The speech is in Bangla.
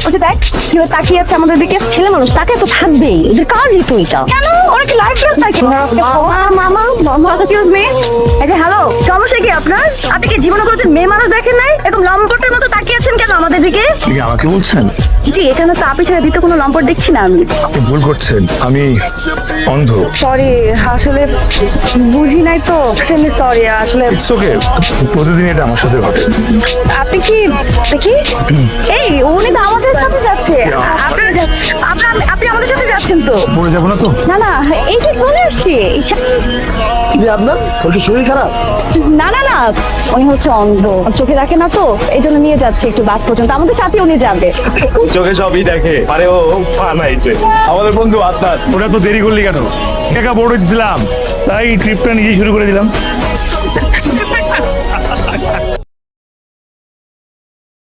ওটা দেখ কিভাবে তাকিয়ে আছে আমাদের দিকে। ছেলে মানুষ তাকে তো থাকবেই, এদের কাজই তো এটা। কেন ওরা কি লাইফ টাইম থাকে? মামা মামা এক্সকিউজ মি, এই যে হ্যালো, সমস্যা কি আপনার? আপনি কি জীবনে কোনোদিন মেয়ে মানুষ দেখেন নাই? এরকম লম্পটের মতো তাকিয়ে আছেন কেন আমাদের দিকে? আপনি আমাকে বলছেন? জি, এখানে তো আপনি ছাড়া দ্বিতীয় কোনো লম্পট দেখছি না আমি। আপনি ভুল করছেন, আমি অন্ধ। সরি, আসলে বুঝি নাই তো, এক্সট্রিমলি সরি। আসলে ইটস ওকে, প্রতিদিন এটা আমার সাথে ঘটে। আপনি কি দেখি এই উনি তো আমাদের সাথে যাচ্ছে। আপনি আমাদের সাথে যাচ্ছেন তো? পড়ে যাবো না তো? না না, এই যে চলে আসছি। আপনার কি শরীর খারাপ? না না না, উনি হচ্ছে অন্ধ, চোখে দেখে না তো, এই জন্য নিয়ে যাচ্ছে একটু বাস পর্যন্ত। আমাদের সাথে উনি যাবে। চোখে সবই দেখে, আরে ও বানাইছে আমাদের বন্ধু আত্মার। ওটা তো দেরি করলি কেন? টাকা বড় দিছিলাম, তাই ট্রিপটা নিজেই শুরু করে দিলাম।